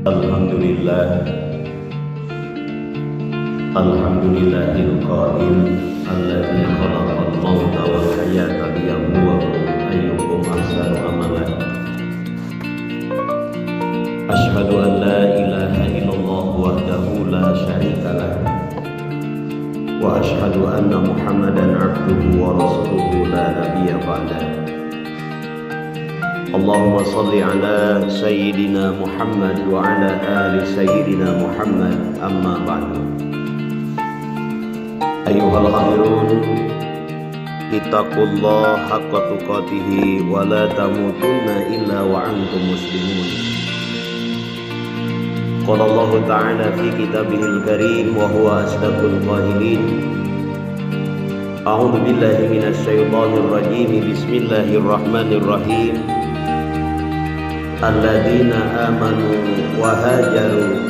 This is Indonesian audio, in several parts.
Alhamdulillah, alhamdulillahil qail alladzi khalaqal mauta wal hayata liyabluwakum ayyukum ahsanu amala. Asyhadu an la ilaha illallah wahdahu la syarika lah wa asyhadu anna Muhammadan abduhu wa rasuluhu la nabiyya ba'dah. Allahumma salli ala Sayyidina Muhammad wa ala ali Sayyidina Muhammad, amma ba'du. Ayyuhal hadirun, ittaqullah haqqa tuqatihi wa la tamutunna illa wa antum muslimun. Qala Allah ta'ala fi kitabihil karim wa huwa asdaqul qailin. A'udzu billahi minasy syaithanir rajim. Bismillahirrahmanirrahim. Alladzina amanu wa hajaru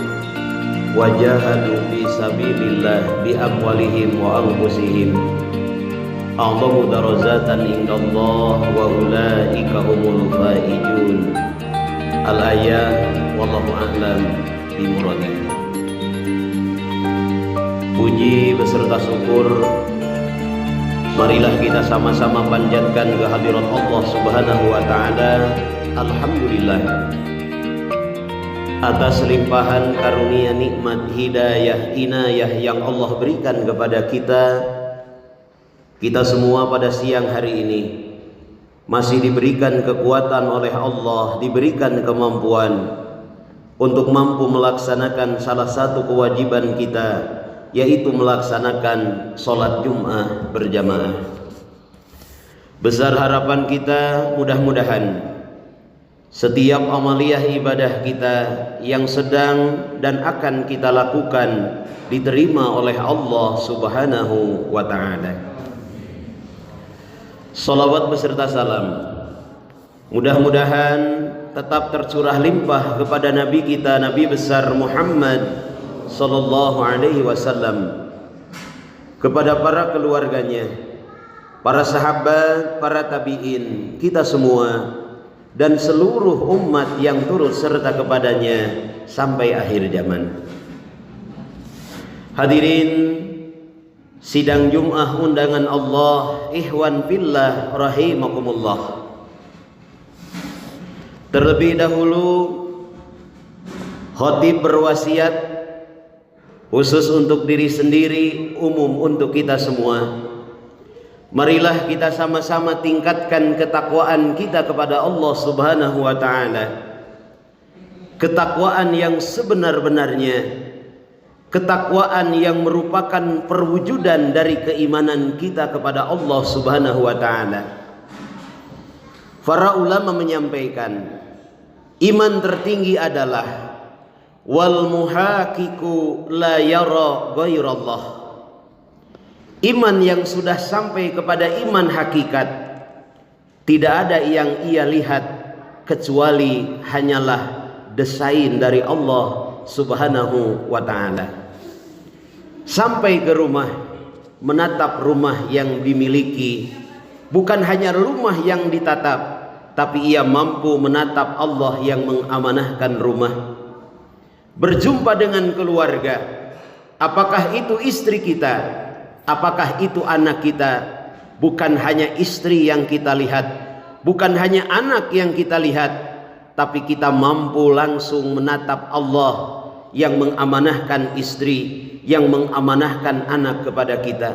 wa jahadu fi sabilillah bi amwalihim wa anfusihim a'zamu darajatan indallah wa ulaika humul faizun. Al-ayat, wallahu a'lam bimuradihi. Puji beserta syukur marilah kita sama-sama panjatkan kehadirat Allah Subhanahu wa taala. Alhamdulillah atas limpahan karunia nikmat hidayah inayah yang Allah berikan kepada kita semua pada siang hari ini masih diberikan kekuatan oleh Allah, diberikan kemampuan untuk mampu melaksanakan salah satu kewajiban kita, yaitu melaksanakan sholat Jum'ah berjamaah. Besar harapan kita, mudah-mudahan setiap amaliyah ibadah kita yang sedang dan akan kita lakukan diterima oleh Allah Subhanahu wa ta'ala. Salawat beserta salam mudah-mudahan tetap tercurah limpah kepada Nabi kita, Nabi besar Muhammad sallallahu alaihi wasallam, kepada para keluarganya, para sahabat, para tabi'in, kita semua dan seluruh umat yang turut serta kepadanya sampai akhir zaman. Hadirin sidang Jum'ah undangan Allah, ikhwan fillah rahimakumullah. Terlebih dahulu khatib berwasiat khusus untuk diri sendiri, umum untuk kita semua. Marilah kita sama-sama tingkatkan ketakwaan kita kepada Allah Subhanahu wa ta'ala. Ketakwaan yang sebenar-benarnya, ketakwaan yang merupakan perwujudan dari keimanan kita kepada Allah Subhanahu wa ta'ala. Para ulama menyampaikan, iman tertinggi adalah wal muhaqiqu la yara ghairallah. Iman yang sudah sampai kepada iman hakikat, tidak ada yang ia lihat kecuali hanyalah desain dari Allah Subhanahu wa ta'ala. Sampai ke rumah, menatap rumah yang dimiliki, bukan hanya rumah yang ditatap, tapi ia mampu menatap Allah yang mengamanahkan rumah. Berjumpa dengan keluarga, apakah itu istri kita, apakah itu anak kita, bukan hanya istri yang kita lihat, bukan hanya anak yang kita lihat, tapi kita mampu langsung menatap Allah yang mengamanahkan istri, yang mengamanahkan anak kepada kita.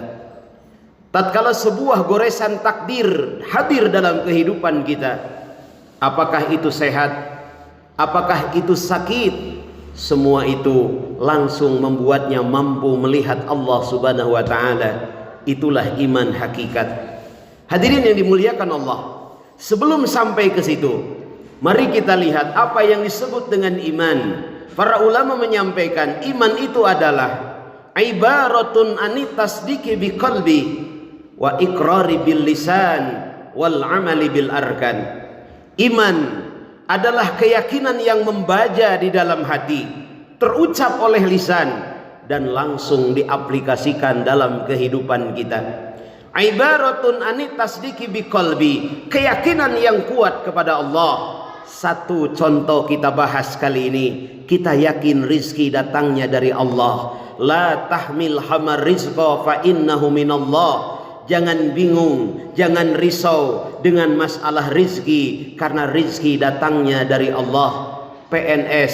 Tatkala sebuah goresan takdir hadir dalam kehidupan kita, apakah itu sehat, apakah itu sakit, semua itu langsung membuatnya mampu melihat Allah Subhanahu wa ta'ala. Itulah iman hakikat. Hadirin yang dimuliakan Allah, sebelum sampai ke situ, mari kita lihat apa yang disebut dengan iman. Para ulama menyampaikan iman itu adalah ibaratun anit tasdiki bi qalbi wa iqrari bil lisan wal amali bil arkan. Iman adalah keyakinan yang membaja di dalam hati, terucap oleh lisan, dan langsung diaplikasikan dalam kehidupan kita. Ibaratun anit tasdiki biqalbi, keyakinan yang kuat kepada Allah satu contoh kita bahas kali ini. Kita yakin rizki datangnya dari Allah. La tahmil hamar rizqa fa innahu minallah. Jangan bingung, jangan risau dengan masalah rizki, karena rizki datangnya dari Allah. PNS,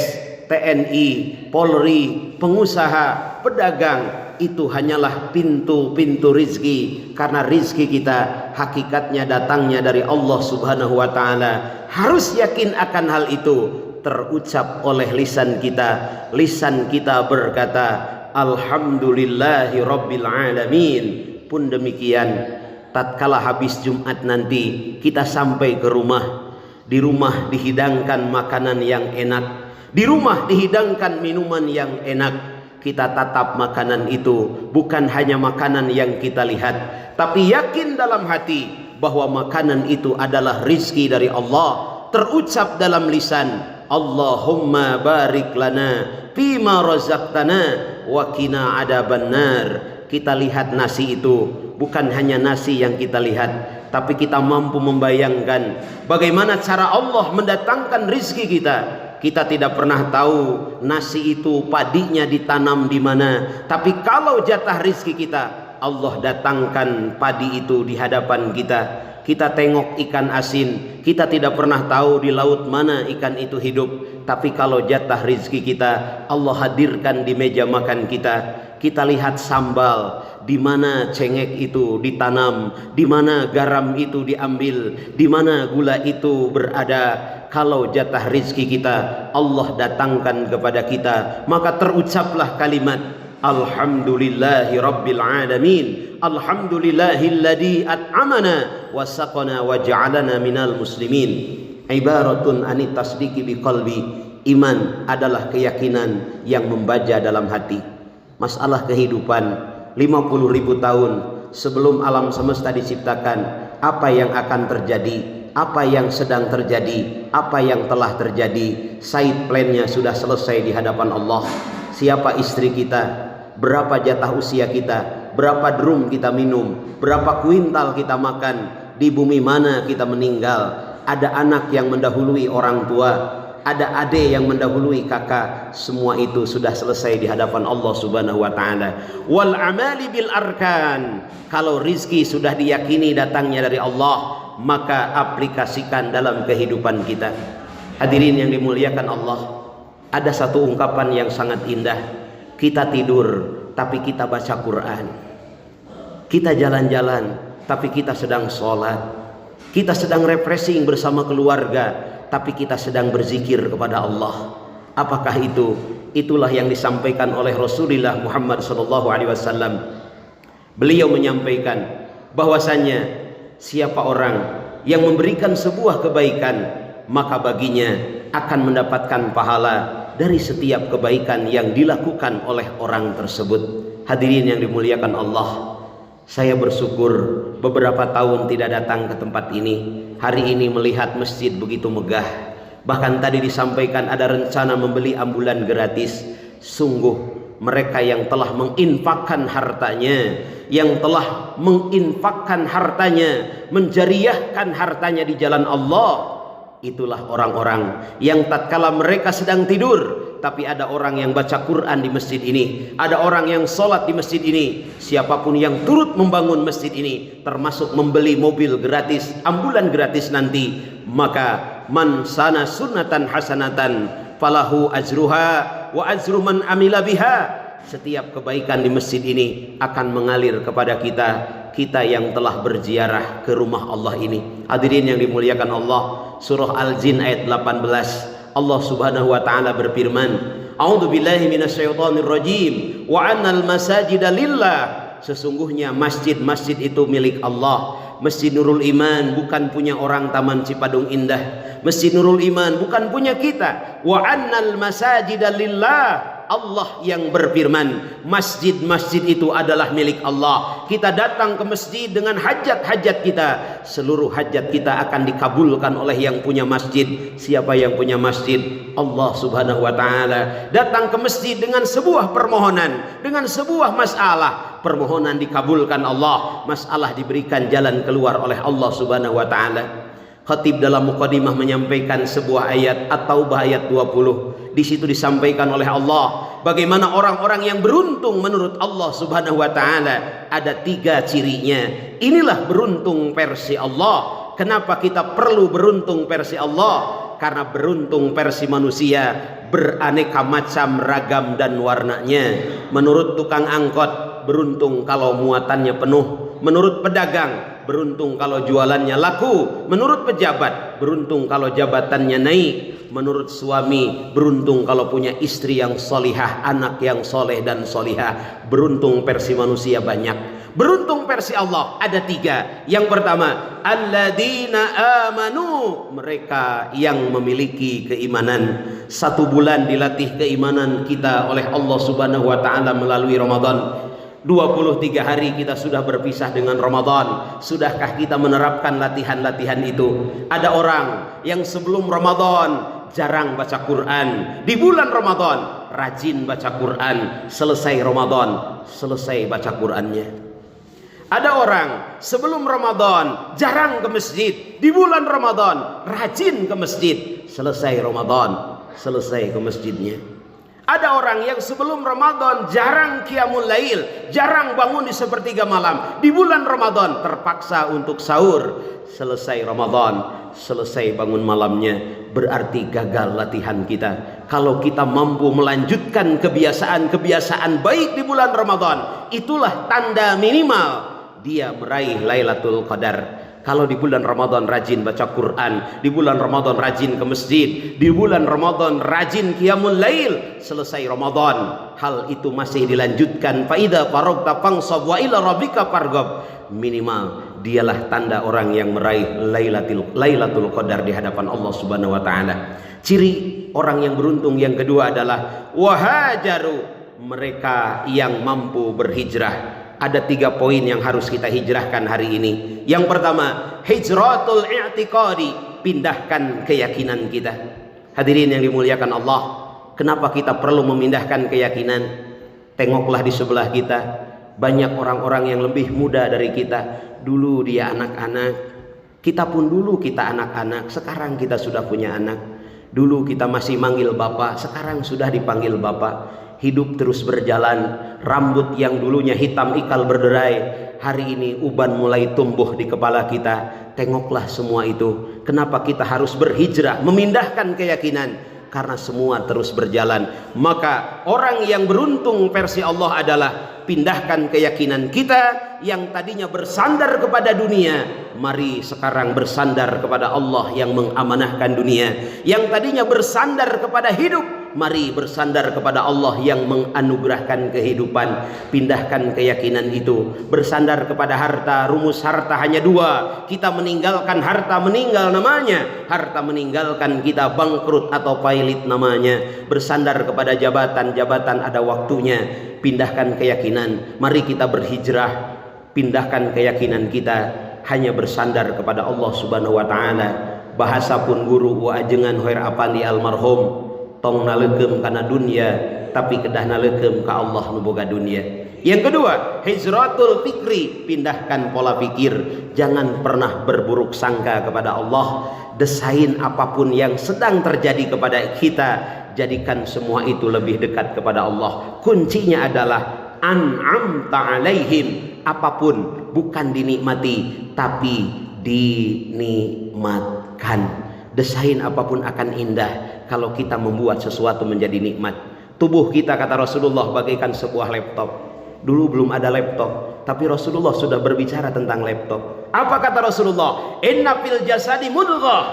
TNI, Polri, pengusaha, pedagang, itu hanyalah pintu-pintu rizki, karena rizki kita hakikatnya datangnya dari Allah Subhanahu wa ta'ala. Harus yakin akan hal itu. Terucap oleh lisan kita. Lisan kita berkata, Alhamdulillahi Rabbil Alamin. Pun demikian, tatkala habis Jumat nanti kita sampai ke rumah. Di rumah dihidangkan makanan yang enak, di rumah dihidangkan minuman yang enak. Kita tatap makanan itu, bukan hanya makanan yang kita lihat, tapi yakin dalam hati bahwa makanan itu adalah rizki dari Allah. Terucap dalam lisan, Allahumma barik lana fima razaqtana wa qina adzabannar. Kita lihat nasi itu, bukan hanya nasi yang kita lihat, tapi kita mampu membayangkan bagaimana cara Allah mendatangkan rizki kita. Kita tidak pernah tahu nasi itu padinya ditanam di mana, tapi kalau jatah rizki kita, Allah datangkan padi itu di hadapan kita. Kita tengok ikan asin, kita tidak pernah tahu di laut mana ikan itu hidup, tapi kalau jatah rizki kita, Allah hadirkan di meja makan kita. Kita lihat sambal, di mana cengek itu ditanam, di mana garam itu diambil, di mana gula itu berada. Kalau jatah rizki kita Allah datangkan kepada kita, maka terucaplah kalimat Alhamdulillahi Rabbil Alamin. Alhamdulillahilladzi at'amana wa saqana wa ja'alana minal muslimin. Ibaratun anit tasdiqi biqalbi. Iman adalah keyakinan yang membaja dalam hati. Masalah kehidupan 50.000 tahun sebelum alam semesta diciptakan, apa yang akan terjadi, apa yang sedang terjadi, apa yang telah terjadi, side plan-nya sudah selesai di hadapan Allah. Siapa istri kita, berapa jatah usia kita, berapa drum kita minum, berapa kuintal kita makan, di bumi mana kita meninggal. Ada anak yang mendahului orang tua, ada adik yang mendahului kakak. Semua itu sudah selesai di hadapan Allah Subhanahu wa ta'ala. Wal amali bil arkan. Kalau rizki sudah diyakini datangnya dari Allah, maka aplikasikan dalam kehidupan kita. Hadirin yang dimuliakan Allah, ada satu ungkapan yang sangat indah. Kita tidur tapi kita baca Quran. Kita jalan-jalan tapi kita sedang sholat. Kita sedang refreshing bersama keluarga, tapi kita sedang berzikir kepada Allah. Apakah itu? Itulah yang disampaikan oleh Rasulullah Muhammad SAW. Beliau menyampaikan bahwasanya siapa orang yang memberikan sebuah kebaikan, maka baginya akan mendapatkan pahala dari setiap kebaikan yang dilakukan oleh orang tersebut. Hadirin yang dimuliakan Allah, saya bersyukur beberapa tahun tidak datang ke tempat ini. Hari ini melihat masjid begitu megah. Bahkan tadi disampaikan ada rencana membeli ambulan gratis. Sungguh mereka yang telah menginfakkan hartanya, yang telah menginfakkan hartanya, menjariahkan hartanya di jalan Allah, itulah orang-orang yang tatkala mereka sedang tidur, tapi ada orang yang baca Quran di masjid ini, ada orang yang sholat di masjid ini. Siapapun yang turut membangun masjid ini, termasuk membeli mobil gratis, ambulan gratis nanti, maka man sana sunnatan hasanatan falahu ajruha wa ajru man amila biha. Setiap kebaikan di masjid ini akan mengalir kepada kita yang telah berziarah ke rumah Allah ini. Hadirin yang dimuliakan Allah, surah Al-Jin ayat 18. Allah Subhanahu wa ta'ala berfirman, A'udzu billahi minasyaitonir rajim, wa annal masajida lillah. Sesungguhnya masjid-masjid itu milik Allah. Masjid Nurul Iman bukan punya orang Taman Cipadung Indah. Masjid Nurul Iman bukan punya kita. Wa annal masajida lillah. Allah yang berfirman, masjid-masjid itu adalah milik Allah. Kita datang ke masjid dengan hajat-hajat kita, seluruh hajat kita akan dikabulkan oleh yang punya masjid. Siapa yang punya masjid? Allah Subhanahu wa ta'ala. Datang ke masjid dengan sebuah permohonan, dengan sebuah masalah, permohonan dikabulkan Allah, masalah diberikan jalan keluar oleh Allah Subhanahu wa ta'ala. Khatib dalam Muqaddimah menyampaikan sebuah ayat At-Taubah ayat 20. Di situ disampaikan oleh Allah bagaimana orang-orang yang beruntung menurut Allah Subhanahu wa taala. Ada 3 cirinya. Inilah beruntung versi Allah. Kenapa kita perlu beruntung versi Allah? Karena beruntung versi manusia beraneka macam, ragam dan warnanya. Menurut tukang angkot, beruntung kalau muatannya penuh. Menurut pedagang, beruntung kalau jualannya laku. Menurut pejabat, beruntung kalau jabatannya naik. Menurut suami, beruntung kalau punya istri yang solihah, anak yang soleh dan solihah. Beruntung versi manusia banyak. Beruntung versi Allah ada 3. Yang pertama, alladzina amanu, mereka yang memiliki keimanan. 1 bulan dilatih keimanan kita oleh Allah Subhanahu wa taala melalui Ramadan. 23 hari kita sudah berpisah dengan Ramadan. Sudahkah kita menerapkan latihan-latihan itu? Ada orang yang sebelum Ramadan jarang baca Quran, di bulan Ramadan rajin baca Quran, selesai Ramadan selesai baca Qurannya. Ada orang sebelum Ramadan jarang ke masjid, di bulan Ramadan rajin ke masjid, selesai Ramadan selesai ke masjidnya. Ada orang yang sebelum Ramadan jarang qiyamul lail, jarang bangun di sepertiga malam, di bulan Ramadan terpaksa untuk sahur, selesai Ramadan selesai bangun malamnya. Berarti gagal latihan kita. Kalau kita mampu melanjutkan kebiasaan-kebiasaan baik di bulan Ramadan, itulah tanda minimal dia meraih Lailatul Qadar. Kalau di bulan Ramadan rajin baca Quran, di bulan Ramadan rajin ke masjid, di bulan Ramadan rajin qiyamul lail, selesai Ramadan hal itu masih dilanjutkan, fa idza faragta fansab wa ila rabbika farghab, minimal dialah tanda orang yang meraih Lailatul Qadar di hadapan Allah Subhanahu wa taala. Ciri orang yang beruntung yang kedua adalah wahajaru, mereka yang mampu berhijrah. Ada 3 poin yang harus kita hijrahkan hari ini. Yang pertama, hijratul i'tiqadi, pindahkan keyakinan kita. Hadirin yang dimuliakan Allah, kenapa kita perlu memindahkan keyakinan? Tengoklah di sebelah kita, banyak orang-orang yang lebih muda dari kita. Dulu dia anak-anak, kita pun dulu kita anak-anak, sekarang kita sudah punya anak. Dulu kita masih manggil bapak, sekarang sudah dipanggil bapak. Hidup terus berjalan. Rambut yang dulunya hitam ikal berderai, hari ini uban mulai tumbuh di kepala kita. Tengoklah semua itu. Kenapa kita harus berhijrah, memindahkan keyakinan? Karena semua terus berjalan. Maka orang yang beruntung versi Allah adalah pindahkan keyakinan kita yang tadinya bersandar kepada dunia, mari sekarang bersandar kepada Allah yang mengamanahkan dunia. Yang tadinya bersandar kepada hidup, mari bersandar kepada Allah yang menganugerahkan kehidupan. Pindahkan keyakinan itu. Bersandar kepada harta, rumus harta hanya 2. Kita meninggalkan harta, meninggal namanya. Harta meninggalkan kita, bangkrut atau pailit namanya. Bersandar kepada jabatan, jabatan ada waktunya. Pindahkan keyakinan. Mari kita berhijrah. Pindahkan keyakinan kita hanya bersandar kepada Allah Subhanahu wa taala. Bahasa pun guru wa ajengan hoir apandi almarhum, tong nalekem kana dunia tapi kedah nalekem ka Allah nu boga dunia. Yang kedua, hijratul fikri, pindahkan pola pikir. Jangan pernah berburuk sangka kepada Allah. Desain apapun yang sedang terjadi kepada kita, jadikan semua itu lebih dekat kepada Allah. Kuncinya adalah an'amta alaihim, apapun bukan dinikmati tapi dinikmatkan. Desain apapun akan indah kalau kita membuat sesuatu menjadi nikmat. Tubuh kita, kata Rasulullah, bagaikan sebuah laptop. Dulu belum ada laptop, tapi Rasulullah sudah berbicara tentang laptop. Apa kata Rasulullah? Inna fil jasadi mudghah,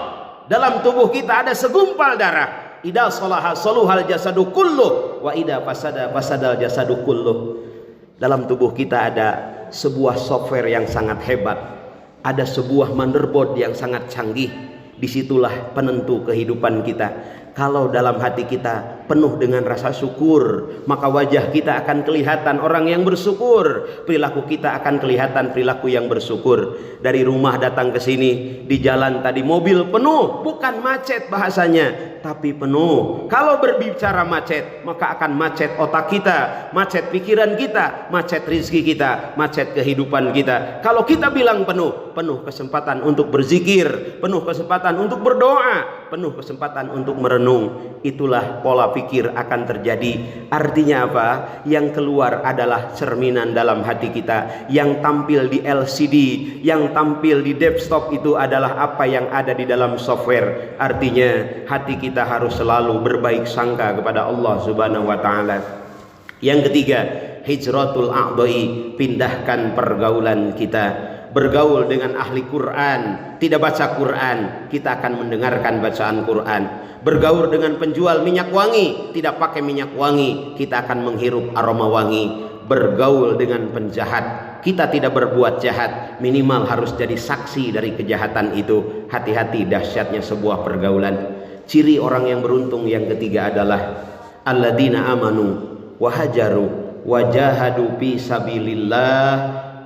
dalam tubuh kita ada segumpal darah. Idza salaha saluhal jasadu kulluh wa idza fasada fasadal jasadu kulluh. Dalam tubuh kita ada sebuah software yang sangat hebat, ada sebuah motherboard yang sangat canggih. Disitulah penentu kehidupan kita. Kalau dalam hati kita penuh dengan rasa syukur, maka wajah kita akan kelihatan orang yang bersyukur, perilaku kita akan kelihatan perilaku yang bersyukur. Dari rumah datang ke sini, di jalan tadi mobil penuh, bukan macet bahasanya, tapi penuh. Kalau berbicara macet, maka akan macet otak kita, macet pikiran kita, macet rizki kita, macet kehidupan kita. Kalau kita bilang penuh, penuh kesempatan untuk berzikir, penuh kesempatan untuk berdoa, penuh kesempatan untuk merenung. Itulah pola pikir akan terjadi. Artinya apa? Yang keluar adalah cerminan dalam hati kita. Yang tampil di LCD, yang tampil di desktop itu adalah apa yang ada di dalam software. Artinya hati kita harus selalu berbaik sangka kepada Allah Subhanahu wa taala. Yang ketiga, hijratul a'dai, pindahkan pergaulan kita. Bergaul dengan ahli Quran, tidak baca Quran, kita akan mendengarkan bacaan Quran. Bergaul dengan penjual minyak wangi, tidak pakai minyak wangi, kita akan menghirup aroma wangi. Bergaul dengan penjahat, kita tidak berbuat jahat, minimal harus jadi saksi dari kejahatan itu. Hati-hati dahsyatnya sebuah pergaulan. Ciri orang yang beruntung yang ketiga adalah alladzina amanu wa hajaru wa jahadu fi sabilillah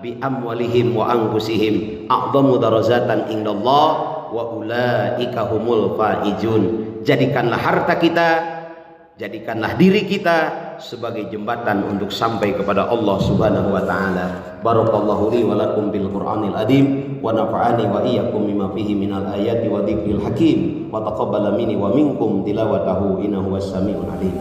bi amwalihim wa anfusihim a'dhamu darajatan indallah wa ulaika humul faizun. Jadikanlah harta kita, jadikanlah diri kita sebagai jembatan untuk sampai kepada Allah Subhanahu wa taala. Barakallahu li wa lakum bil Qur'anil azim wa nafa'ani wa iyyakum mimma fihi minal ayati wa dzikril hakim wa taqabbala minni wa minkum tilawatahu innahu was samiul alim.